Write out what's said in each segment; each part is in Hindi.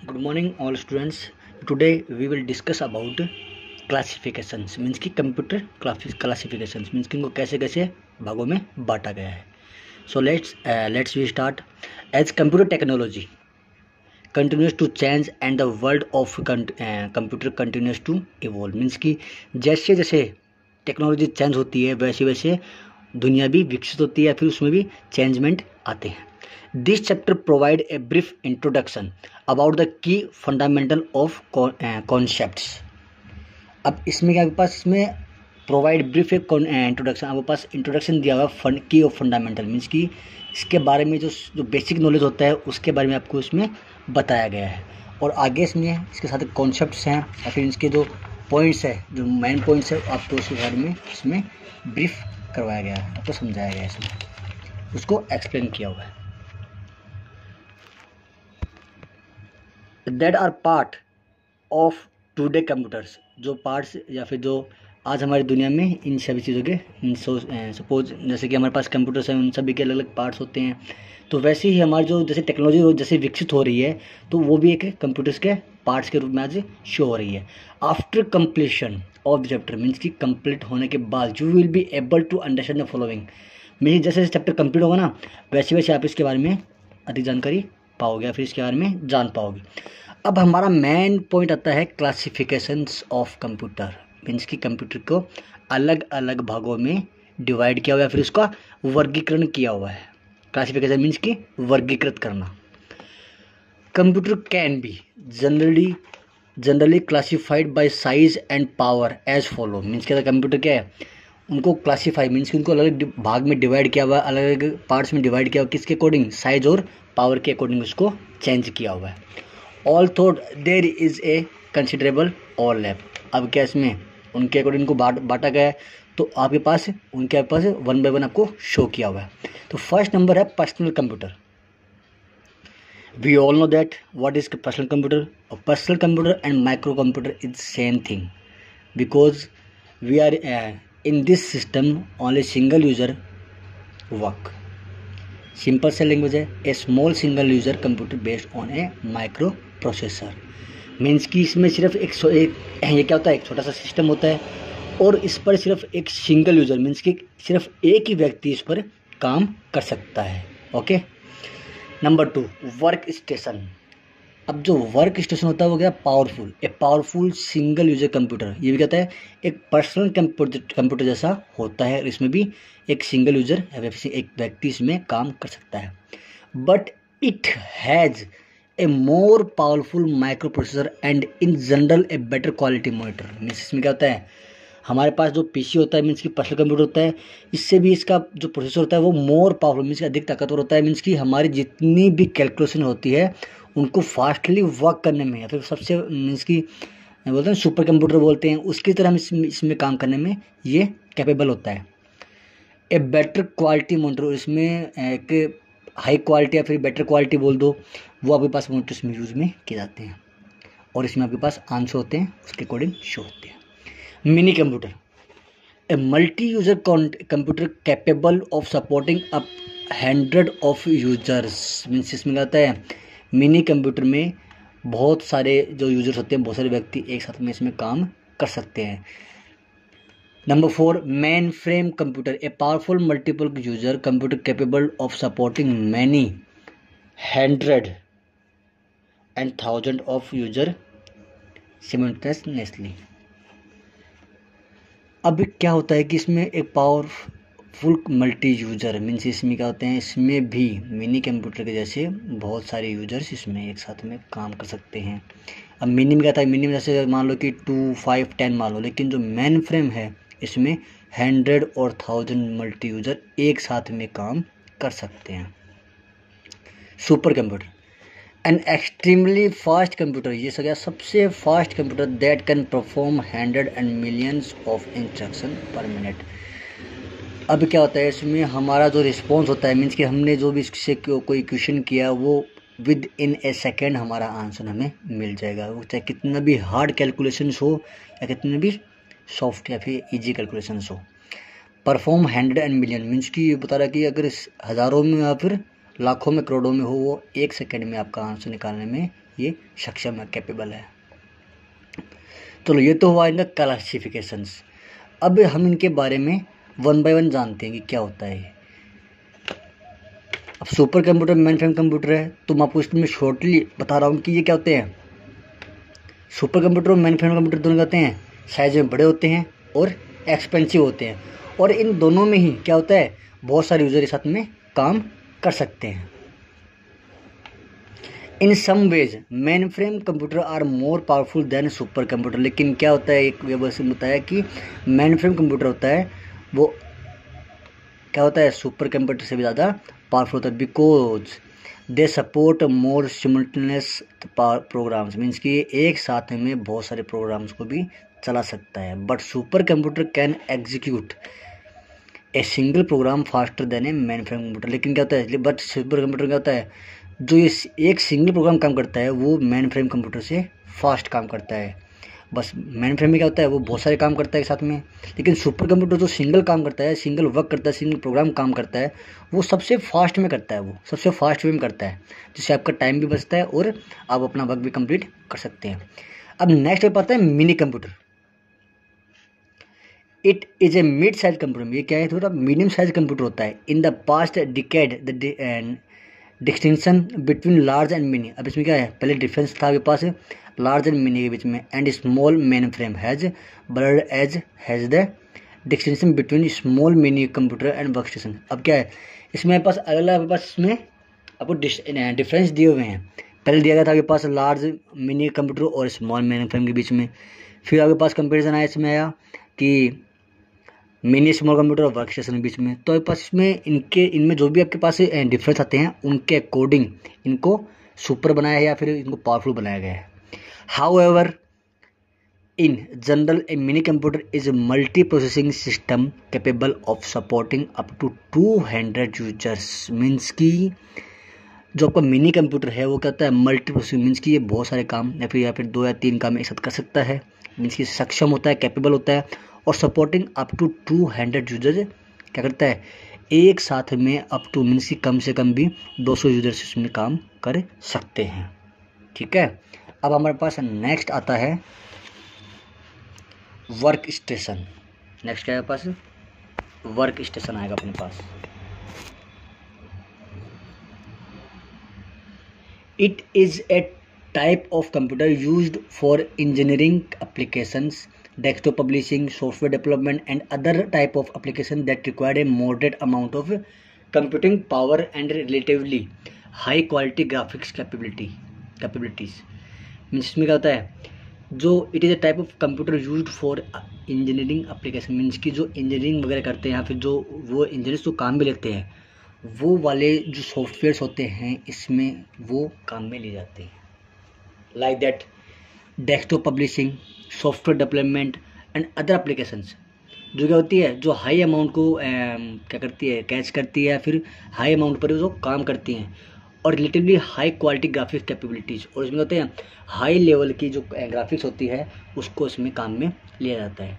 Good morning all students. Today we will discuss about classifications means कि कंप्यूटर classifications means कि इनको कैसे कैसे भागों में बांटा गया है. So let's we start. As computer technology continues to change and the world of computer continues to evolve means कि जैसे जैसे टेक्नोलॉजी चेंज होती है वैसे वैसे दुनिया भी विकसित होती है, फिर उसमें भी चेंजमेंट आते हैं. This chapter provide a brief introduction about the key fundamental of concepts. अब इसमें क्या आपके पास इसमें प्रोवाइड ब्रीफ एक इंट्रोडक्शन, आपके पास इंट्रोडक्शन दिया हुआ की ऑफ फंडामेंटल मीन्स कि इसके बारे में जो बेसिक नॉलेज होता है उसके बारे में आपको इसमें बताया गया है. और आगे इसमें इसके साथ कॉन्सेप्ट्स हैं या फिर इसके जो पॉइंट्स है, जो मेन पॉइंट्स है, आपको उसके बारे में इसमें ब्रीफ करवाया गया है, आपको समझाया गया है, इसमें उसको एक्सप्लेन किया हुआ है. That are part of today computers, जो पार्ट्स या फिर जो आज हमारी दुनिया में इन सभी चीज़ों के सपोज जैसे कि हमारे पास कंप्यूटर्स हैं, उन सभी के अलग अलग पार्ट्स होते हैं. तो वैसे ही हमारी जो जैसे टेक्नोलॉजी जैसे विकसित हो रही है तो वो भी एक कंप्यूटर्स के पार्ट्स के रूप में आज शो हो रही है. After completion of the chapter means कि कंप्लीट होने के बाद you will be able to understand the following means जैसे चैप्टर कंप्लीट होगा ना वैसे वैसे आप इसके बारे में अधिक जानकारी पाओगे, फिर इसके बारे में जान पाओगे. अब हमारा मेन पॉइंट आता है क्लासिफिकेशंस ऑफ कंप्यूटर मीन्स कि कंप्यूटर को अलग अलग भागों में डिवाइड किया हुआ है, फिर उसका वर्गीकरण किया हुआ है. क्लासिफिकेशन मीन्स कि वर्गीकृत करना. Computer can be generally classified by size and power as follow means क्या कंप्यूटर क्या है, उनको क्लासीफाई मीन्स कि उनको अलग अलग भाग में डिवाइड किया हुआ है, अलग अलग पार्ट्स में डिवाइड किया हुआ, किसके अकॉर्डिंग, साइज और पावर के अकॉर्डिंग उसको चेंज किया हुआ है. Although there is a considerable overlap. अब क्या इसमें उनके अकॉर्डिंग को बांटा गया है, तो आपके पास उनके पास वन बाय वन आपको शो किया हुआ है. तो फर्स्ट नंबर है personal computer. We all know that what is personal computer. Personal computer and micro computer is same thing because we are in this system only single user work. Simple से लैंग्वेज है a small single user computer based on a micro processor means कि इसमें सिर्फ एक ये क्या होता है, एक छोटा सा सिस्टम होता है और इस पर सिर्फ एक सिंगल यूजर मीन्स कि सिर्फ एक ही व्यक्ति इस पर काम कर सकता है. ओके. Number 2 work station. अब जो वर्क स्टेशन होता है वो क्या, powerful, a powerful single user computer. ये भी कहता है एक पर्सनल कंप्यूटर जैसा होता है, इसमें भी एक सिंगल यूजर एक व्यक्ति इसमें काम कर सकता है. But it has a more powerful micro processor and in general a better quality monitor. Means इसमें क्या होता है, हमारे पास जो पीसी होता है मीन्स कि पर्सनल कंप्यूटर होता है, इससे भी इसका जो प्रोसेसर होता है वो मोर पावरफुल मीन्स अधिक ताकतवर होता है. मीन्स कि हमारी जितनी भी कैलकुलेशन होती है उनको फास्टली वर्क करने में या फिर सबसे मीन्स कि बोलते हैं सुपर कंप्यूटर बोलते हैं, उसकी तरह इसमें काम करने में ये कैपेबल होता है. ए बेटर क्वालिटी मॉनिटर, इसमें एक हाई क्वालिटी या फिर बेटर क्वालिटी बोल दो, वो आपके पास मॉनिटर्स में यूज़ में किए जाते हैं और इसमें आपके पास आंसर होते हैं उसके अकॉर्डिंग शो होते हैं. Mini computer. A multi user computer capable of supporting up 100 of users means इसमें क्या होता है, मिनी कंप्यूटर में बहुत सारे जो यूजर्स होते हैं, बहुत सारे व्यक्ति एक साथ में इसमें काम कर सकते हैं. Number 4 main frame computer. A powerful multiple user computer capable of supporting many 100 and 1000 of user simultaneously. अब क्या होता है कि इसमें एक पावरफुल मल्टी यूजर मीन्स इसमें क्या होते हैं, इसमें भी मिनी कंप्यूटर के जैसे बहुत सारे यूजर्स इसमें एक साथ में काम कर सकते हैं. अब मिनी में क्या था, मिनी में जैसे मान लो कि 2, 5, 10 मान लो, लेकिन जो मेन फ्रेम है इसमें 100 और 1000 मल्टी यूजर एक साथ में काम कर सकते हैं. Super computer. An extremely fast computer, ये सगया सबसे fast computer that can perform 100 and millions of instruction पर मिनट. अब क्या होता है इसमें हमारा जो रिस्पॉन्स होता है मीन्स कि हमने जो भी इससे कोई क्वेश्चन किया वो विद इन ए सेकेंड हमारा आंसर हमें मिल जाएगा, वो चाहे कितना भी हार्ड कैलकुलेशंस हो या कितने भी सॉफ्ट या फिर इजी कैलकुलेशंस हो. परफॉर्म 100 and million मीन्स कि ये बता रहा है कि अगर हज़ारों में या फिर लाखों में करोड़ों में हो, वो 1 सेकेंड में आपका आंसर निकालने में ये सक्षम है, कैपेबल है। चलो ये तो हुआ इनका क्लासिफिकेशंस। अब हम इनके बारे में 1 बाय 1 जानते हैं कि क्या होता है ये। अब super computer, main frame computer है, तो मैं आपको इसमें शॉर्टली बता रहा हूँ कि ये क्या होते हैं। सुपर कंप्यूटर और मेन फ्रेम कंप्यूटर दोनों क्या होते हैं, साइज में बड़े होते हैं और एक्सपेंसिव होते हैं, और इन दोनों में ही क्या होता है, बहुत सारे यूजर के साथ में काम कर सकते हैं। In some ways mainframe computer are more powerful than super computer. लेकिन क्या होता है, एक व्यवस्था में बताया कि मेन फ्रेम कंप्यूटर होता है वो क्या होता है, सुपर कंप्यूटर से भी ज़्यादा पावरफुल होता है, because they support more simultaneous programs. Means कि एक साथ में बहुत सारे प्रोग्राम्स को भी चला सकता है। But supercomputer can execute a single program faster than a mainframe computer. लेकिन क्या होता है, बट सुपर कंप्यूटर क्या होता है, जो ये एक सिंगल प्रोग्राम काम करता है वो मेन फ्रेम कंप्यूटर से फास्ट काम करता है। बस मेन फ्रेम में क्या होता है, वो बहुत सारे काम करता है एक साथ में, लेकिन सुपर कंप्यूटर जो सिंगल काम करता है, सिंगल वर्क करता है, सिंगल प्रोग्राम काम करता है, वो सबसे फास्ट में करता है, वो सबसे फास्ट वे में करता है, जिससे आपका टाइम भी बचता है और आप अपना वर्क भी कंप्लीट कर सकते हैं। अब नेक्स्ट पे आता है mini computer. It is A mid size computer. ये क्या है, थोड़ा मीडियम साइज कंप्यूटर होता है। In the past decade the distinction between large and mini. अब इसमें क्या है, पहले डिफरेंस था आपके पास लार्ज एंड मिनी के बीच में, and small mainframe has blurred as has the distinction between small minicomputer and workstation. अब क्या है, इसमें आपके पास अलग अलग आपके पास इसमें आपको डिफरेंस दिए हुए हैं। पहले दिया गया था आपके पास लार्ज मिनी कंप्यूटर और स्मॉल मेन फ्रेम के बीच में, फिर आपके पास कंपेरिजन आया, इसमें आया कि मिनी स्मॉल कंप्यूटर और वर्क स्टेशन के बीच में। तो आपके पास इसमें इनमें जो भी आपके पास डिफरेंस आते हैं उनके अकॉर्डिंग इनको सुपर बनाया है या फिर इनको पावरफुल बनाया गया है। However in general a minicomputer is multiprocessing system capable of supporting up to 200 users. Means की जो आपका मिनी कंप्यूटर है वो कहता है मल्टी प्रोसेसिंग, मीन्स की ये बहुत सारे काम या फिर 2 या 3 काम एक साथ कर सकता है। मीन्स की सक्षम होता है, कैपेबल होता है, और सपोर्टिंग अप टू 200 यूजर्स क्या करता है, एक साथ में अप टू मीन्स की कम से कम भी 200 यूजर्स इसमें काम कर सकते हैं। ठीक है, अब हमारे पास नेक्स्ट आता है वर्क स्टेशन। नेक्स्ट क्या है पास, वर्क स्टेशन आएगा अपने पास। It is a type of computer used for engineering applications, desktop publishing, software development, and other type of application that require a moderate amount of computing power and relatively high quality graphics capabilities। Means इसमें क्या होता है, जो it is a type of computer used for engineering application. Means की जो इंजीनियरिंग वगैरह करते हैं या फिर जो वो इंजीनियर्स जो काम भी लेते हैं, वो वाले जो सॉफ्टवेयर्स होते हैं इसमें वो काम में लिए जाते हैं। Like that desktop publishing, software development and other applications, जो क्या होती है, जो हाई अमाउंट को क्या करती है, कैच करती है, या फिर हाई अमाउंट पर जो काम करती हैं, और relatively high quality graphics capabilities, और इसमें होते हैं हाई लेवल की जो ग्राफिक्स होती है उसको इसमें काम में लिया जाता है।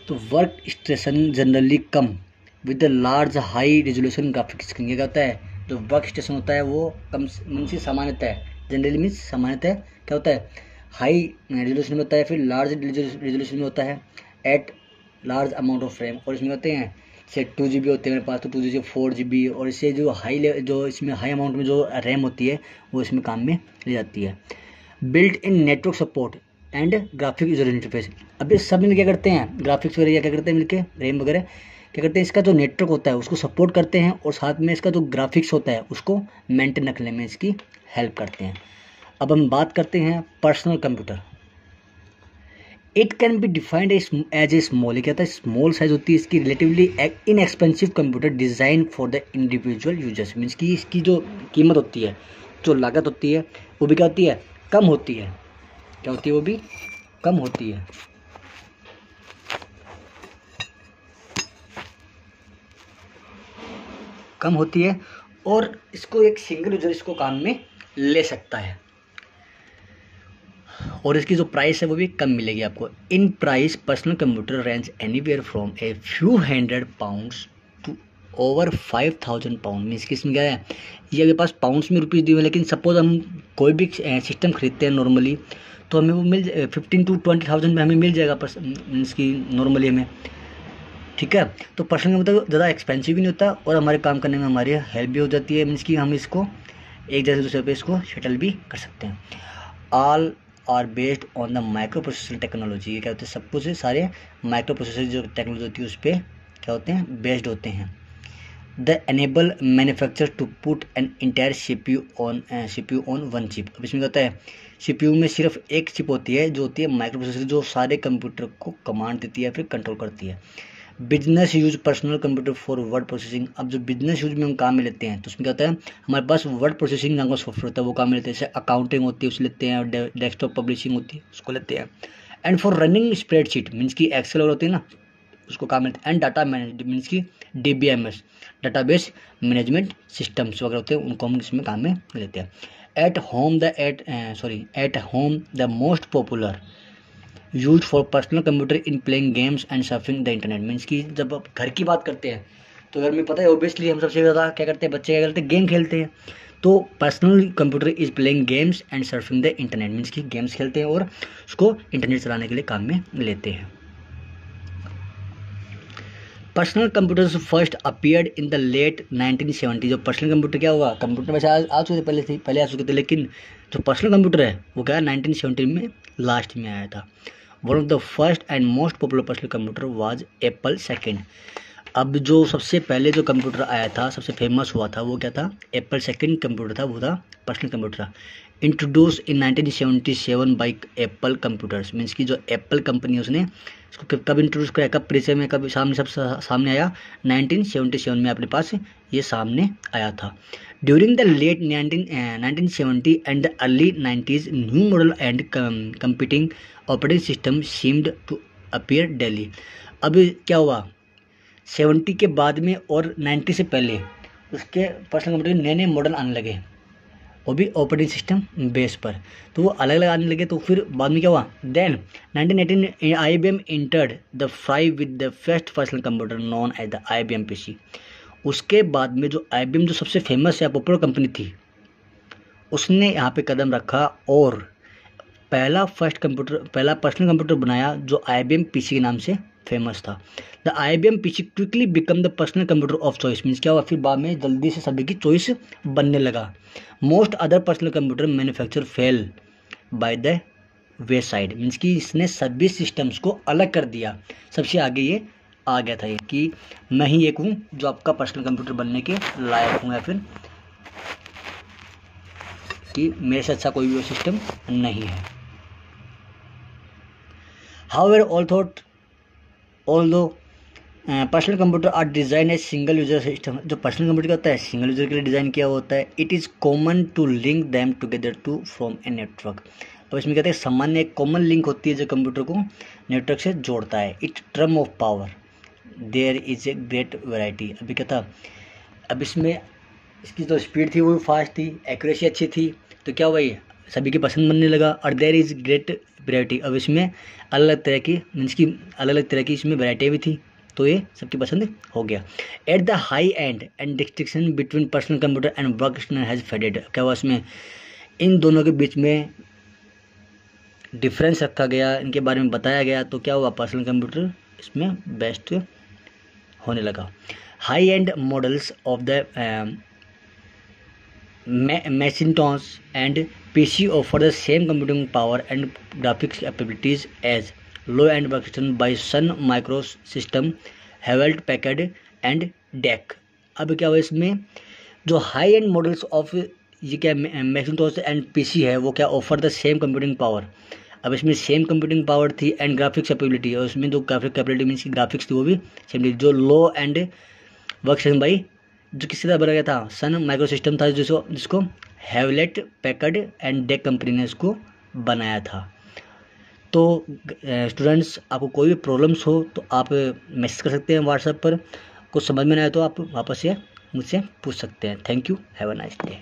तो work station generally come with the large high resolution graphics. क्या होता है, जो वर्क स्टेशन होता है वो कम मीन्स सामान्यतः जनरली मीन्स सामान्यतः क्या होता है, हाई रेजोल्यूशन में होता है, फिर लार्ज रेजोल्यूशन में होता है, at large amount of frame. और इसमें होते हैं से 2 GB होते हैं मेरे पास, तो 2 GB 4 GB, और इससे जो जो इसमें हाई अमाउंट में जो रैम होती है वो इसमें काम में ली जाती है। Built in network support and graphic user interface. अब इस सब में क्या करते हैं, ग्राफिक्स वगैरह क्या करते हैं मिलके, रैम वगैरह क्या करते हैं, इसका जो नेटवर्क होता है उसको सपोर्ट करते हैं, और साथ में इसका जो ग्राफिक्स होता है उसको मेंटेन रखने में इसकी हेल्प करते हैं। अब हम बात करते हैं personal computer. It can be defined as a small, क्या होता है, स्मॉल साइज होती है इसकी, relatively inexpensive computer design for the individual users. Means की इसकी जो कीमत होती है, जो लागत होती है, वो भी क्या होती है, कम होती है। क्या होती है, वो भी कम होती है। कम होती है, और इसको एक सिंगल यूजर इसको काम में ले सकता है, और इसकी जो प्राइस है वो भी कम मिलेगी आपको। In price personal computer range anywhere from a few £100 to over 5000 pound. Means कि इसमें क्या है, ये अगर पास पाउंड्स में रुपीज़ दिए हुए, लेकिन सपोज हम कोई भी सिस्टम खरीदते हैं नॉर्मली, तो हमें वो 15 to 20,000 में हमें मिल जाएगा, मीन्स कि नॉर्मली हमें, ठीक है। तो पर्सनल कंप्यूटर ज़्यादा एक्सपेंसिव भी नहीं होता और हमारे काम करने में हमारी हेल्प भी हो जाती है। मीन्स कि हम इसको एक जगह से दूसरे पे इसको शटल भी कर सकते हैं। All are based on the microprocessor technology. ये क्या होते हैं, सब कुछ सारे माइक्रो प्रोसेसर जो टेक्नोलॉजी होती है उस पर क्या होते हैं, बेस्ड होते हैं। The enable manufacture to put an entire CPU ऑन वन चिप। अब इसमें क्या होता है, CPU में सिर्फ एक चिप होती है जो होती है माइक्रो प्रोसेसर, जो सारे कंप्यूटर को कमांड देती है फिर कंट्रोल करती है। Business use personal computer for word processing. अब जो बिजनेस यूज में हम काम में लेते हैं तो उसमें क्या होता है, हमारे पास वर्ड प्रोसेसिंग नाम का सॉफ्टवेयर होता है, वो काम में लेते हैं। जैसे अकाउंटिंग होती है उसको लेते हैं, और डेस्कटॉप पब्लिशिंग होती है उसको लेते हैं। And for running spreadsheet, means की एक्सेल होती है ना, उसको काम में लेते हैं। एंड डाटा मैनेजमेंट, मीन्स की DBMS, डाटाबेस मैनेजमेंट सिस्टम्स वगैरह होते हैं, उनको हम इसमें काम में लेते हैं। At home the most popular use for personal computer in playing games and surfing the internet. Means कि जब आप घर की बात करते हैं तो घर में पता है ऑब्वियसली हम सबसे ज़्यादा क्या करते हैं, बच्चे क्या करते हैं, गेम खेलते हैं। तो personal computer is playing games and surfing the internet. Means कि गेम्स खेलते हैं और उसको इंटरनेट चलाने के लिए काम में लेते हैं। Personal computers first appeared in the late 1970। जो पर्सनल कंप्यूटर क्या हुआ, कंप्यूटर वैसे आ चुके थे पहले आ चुके थे, लेकिन जो पर्सनल कंप्यूटर है वो क्या 1970 में लास्ट में आया था। One of the first and most popular personal computer was Apple second. अब जो सबसे पहले जो कंप्यूटर आया था, सबसे फेमस हुआ था, वो क्या था, एप्पल सेकेंड कंप्यूटर था, वो था पर्सनल कंप्यूटर था। Introduce in 1977 by Apple computers. Means की जो एप्पल कंपनी उसने इसको कब इंट्रोड्यूस किया, कब परिचय में, कब सामने आया, 1977 में अपने पास ये सामने आया था। During the late 1970 and the early 90s new model and computing operating system seemed to appear daily. अब क्या हुआ, 70 के बाद में और 90 से पहले उसके पर्सनल कंप्यूटर नए नए मॉडल आने लगे, वो भी ऑपरेटिंग सिस्टम बेस पर, तो वो अलग अलग आने लगे। तो फिर बाद में क्या हुआ, then 1918 IBM entered the fray with the first personal computer known as the IBM PC। उसके बाद में जो IBM जो सबसे फेमस या पॉपुलर कंपनी थी, उसने यहाँ पे कदम रखा और पहला पर्सनल कंप्यूटर बनाया जो IBM PC के नाम से फेमस था। The IBM PC quickly become the personal computer of choice. Means क्या हुआ, फिर बाद में जल्दी से सभी की चॉइस बनने लगा। Most other personal computer manufacture fail by the way side. Means कि इसने सभी सिस्टम्स को अलग कर दिया, सबसे आगे ये आ गया था ये कि मैं ही एक हूँ जो आपका पर्सनल कंप्यूटर बनने के लायक हूँ, या फिर कि मेरे से अच्छा कोई भी सिस्टम नहीं है। However, although personal computer are design a single user system. जो पर्सनल कंप्यूटर होता है सिंगल यूजर के लिए डिज़ाइन किया होता है। It is common to link them together to from a network. अब इसमें कहते हैं सामान्य एक कॉमन लिंक होती है जो कंप्यूटर को नेटवर्क से जोड़ता है। It term of power there is a great variety. अभी क्या था, अब इसमें इसकी जो स्पीड थी वो भी फास्ट थी, एक्यूरेसी अच्छी थी, तो क्या हुआ ये सभी की पसंद बनने लगा। और देयर इज़ ग्रेट वैरायटी, अब इसमें अलग अलग तरह की मीन्स की अलग अलग तरह की इसमें वैरायटी भी थी, तो ये सबकी पसंद हो गया। At the high and distinction between personal computer and work station has faded. क्या हुआ, इसमें इन दोनों के बीच में डिफरेंस रखा गया, इनके बारे में बताया गया, तो क्या हुआ पर्सनल कंप्यूटर इसमें बेस्ट होने लगा। High and models of the Macintosh and PC offer the same computing power and graphics capabilities as low-end workstation by Sun Microsystem, Hewlett Packard and DEC। अब क्या हुआ, इसमें जो हाई एंड मॉडल्स ऑफ ये क्या Macintosh एंड PC है वो क्या offer the same computing power. अब इसमें सेम कंप्यूटिंग पावर थी एंड ग्राफिक्स कैपेबिलिटी, और उसमें जो ग्राफिक कैपेबिलिटी मीन्स की ग्राफिक्स थी वो भी सेम थी। जो लो एंड वर्कस्टेशन बाई जो किसी तरह बना गया था सन माइक्रो सिस्टम था, जिसको Hewlett Packard and deck company ने इसको बनाया था। तो स्टूडेंट्स आपको कोई भी प्रॉब्लम्स हो तो आप मैसेज कर सकते हैं व्हाट्सएप पर, कुछ समझ में ना आए तो आप वापस से मुझसे पूछ सकते हैं। Thank you, have a nice day.